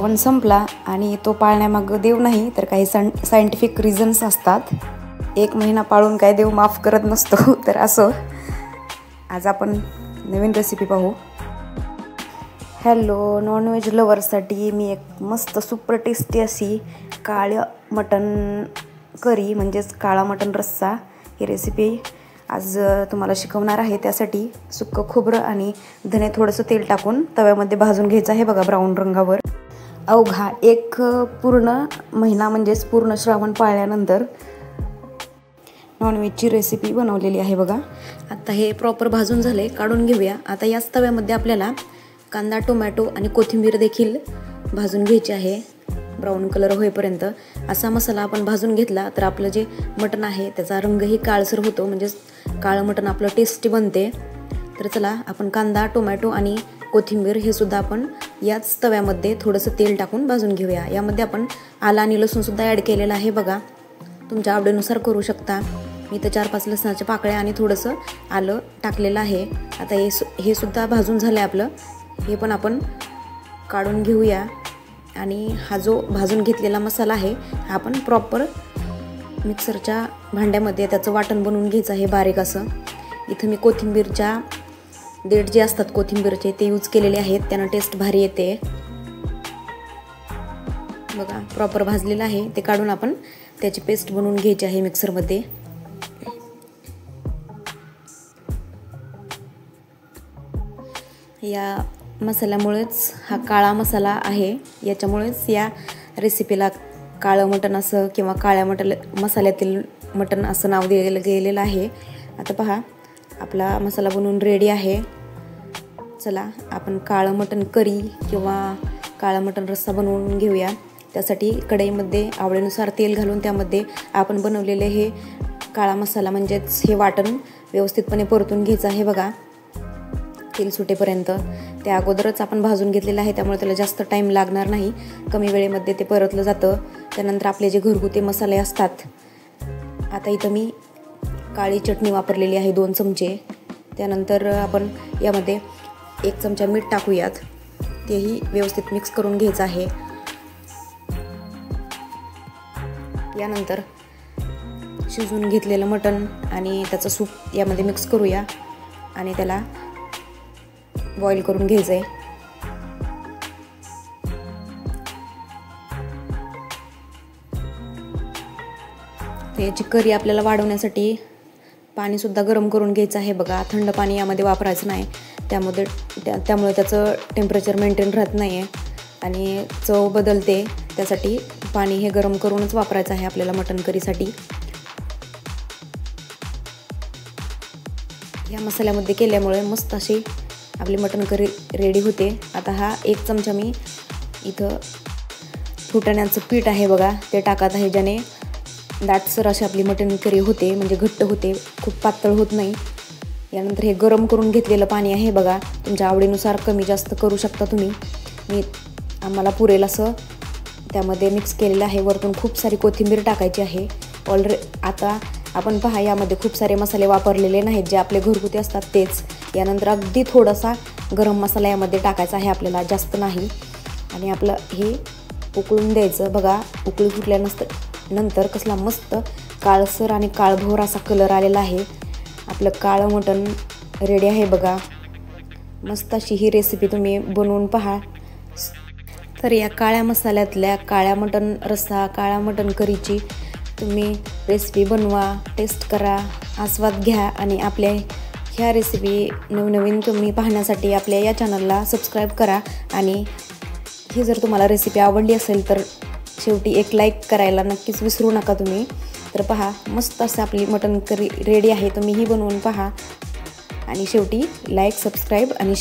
श्रावण संपला आणि तो पाळण्यामागं देव नाही तर काही सायंटिफिक रिझन्स असतात। 1 महिना पाळून काय देव माफ करत नसतो। तर असं आज आपण नवीन रेसिपी पाहू। हॅलो नॉनव्हेज लवर्ससाठी मी एक मस्त सुपर टेस्टी अशी काळं मटण करी म्हणजेच काळा मटण रस्सा ही रेसिपी आज तुम्हाला शिकवणार आहे। त्यासाठी सुक्कं खोबरं आणि धने थोडंसं तेल टाकून तव्यामध्ये भाजून घ्यायचं आहे बघा ब्राऊन रंगावर। अवघा 1 पूर्ण महिना म्हणजेच पूर्ण श्रावण पाळल्यानंतर नॉनव्हेजची रेसिपी बनवलेली आहे बघा। आता हे प्रॉपर भाजून झाले, काढून घेऊया। आता याच तव्यामध्ये आपल्याला कांदा, टोमॅटो आणि कोथिंबीर देखील भाजून घ्यायची आहे ब्राऊन कलर होईपर्यंत। असा मसाला आपण भाजून घेतला तर आपलं जे मटण आहे त्याचा रंगही काळसर होतो, म्हणजे काळं मटण आपलं टेस्टी बनते। तर चला आपण कांदा, टोमॅटो आणि कोथिंबीर हे सुद्धा आपण याच तव्यामध्ये थोडंसं तेल टाकून भाजून घेऊया। यामध्ये आपण आलं आणि लसूण सुद्धा ॲड केलेलं आहे बघा, तुमच्या आवडीनुसार करू शकता। मी तर 4-5 लसणाच्या पाकळ्या आणि थोडंसं आलं टाकलेलं आहे। आता हे सुद्धा भाजून झालं आहे आपलं, हे पण आपण काढून घेऊया। आणि हा जो भाजून घेतलेला मसाला आहे हा आपण प्रॉपर मिक्सरच्या भांड्यामध्ये त्याचं वाटण बनवून घ्यायचं आहे बारीक असं। इथं मी कोथिंबीरच्या देठ जे असतात कोथिंबीरचे ते यूज केलेले आहेत, त्यानं टेस्ट भारी येते बघा। प्रॉपर भाजलेलं आहे ते काढून आपण त्याची पेस्ट बनवून घ्यायची आहे मिक्सरमध्ये। या मसाल्यामुळेच हा काळा मसाला आहे, याच्यामुळेच या रेसिपीला काळं मटण असं किंवा काळ्या मसाल्यातील मटण असं नाव दिलेलं गेलेलं आहे। आता पहा आपला मसाला बनवून रेडी आहे। चला आपण काळं मटण करी किंवा काळा मटण रस्सा बनवून घेऊया। त्यासाठी कढईमध्ये आवडीनुसार तेल घालून त्यामध्ये आपण बनवलेले हे काळा मसाला म्हणजेच हे वाटण व्यवस्थितपणे परतून घ्यायचं आहे बघा तेल सुटेपर्यंत। त्या अगोदरच आपण भाजून घेतलेलं आहे त्यामुळे त्याला जास्त टाईम लागणार नाही, कमी वेळेमध्ये ते परतलं जातं। त्यानंतर आपले जे घरगुती मसाले असतात, आता इथं मी काळी चटणी वापरलेली आहे 2 चमचे। त्यानंतर आपण यामध्ये 1 चमचा मीठ टाकूयात, तेही व्यवस्थित मिक्स करून घ्यायचं आहे। यानंतर शिजवून घेतलेलं मटण आणि त्याचं सूप यामध्ये मिक्स करूया आणि त्याला बॉईल करून घ्यायचं आहे। याची करी आपल्याला वाढवण्यासाठी पाणी सुद्धा गरम करून घ्यायचं आहे बघा। थंड पाणी यामध्ये वापरायचं नाही, त्यामुळे त्याचं टेम्परेचर मेंटेन राहत नाही आहे आणि चव बदलते। त्यासाठी पाणी हे गरम करूनच वापरायचं आहे आपल्याला मटण करीसाठी। या मसाल्यामध्ये केल्यामुळे मस्त अशी आपली मटण करी रेडी होते। आता हा 1 चमचा मी इथं फुटाण्याचं पीठ आहे बघा ते टाकत आहे, ज्याने दाटसर अशी आपली मटण करी होते, म्हणजे घट्ट होते, खूप पातळ होत नाही। यानंतर हे गरम करून घेतलेलं पाणी आहे बघा, तुमच्या आवडीनुसार कमी जास्त करू शकता तुम्ही। मी आम्हाला पुरेल असं त्यामध्ये मिक्स केलेलं आहे। वरतून खूप सारी कोथिंबीर टाकायची आहे आता आपण पहा यामध्ये खूप सारे मसाले वापरलेले नाहीत, जे आपले घरगुती असतात तेच। यानंतर अगदी थोडासा गरम मसाला यामध्ये टाकायचा आहे आपल्याला, जास्त नाही। आणि आपलं हे उकळून द्यायचं बघा। उकळी फुटल्यानंतर कसला मस्त काळसर आणि काळभोर असा कलर आलेला आहे। आपलं काळं मटण रेडी आहे बघा। मस्त अशी ही रेसिपी तुम्ही बनवून पहा। तर या काळ्या मसाल्यातल्या काळ्या मटण रस्सा, काळा मटण करीची तुम्ही रेसिपी बनवा, टेस्ट करा, आस्वाद घ्या आणि आपल्या ह्या रेसिपी नवनवीन तुम्ही पाहण्यासाठी आपल्या या चॅनलला सबस्क्राईब करा। आणि ही जर तुम्हाला रेसिपी आवडली असेल तर शेवटी एक लाईक करायला नक्कीच विसरू नका तुम्ही। तर पहा मस्त असं आपली मटण करी रेडी आहे, तुम्ही ही बनवून पहा आणि शेवटी लाईक, सबस्क्राईब आणि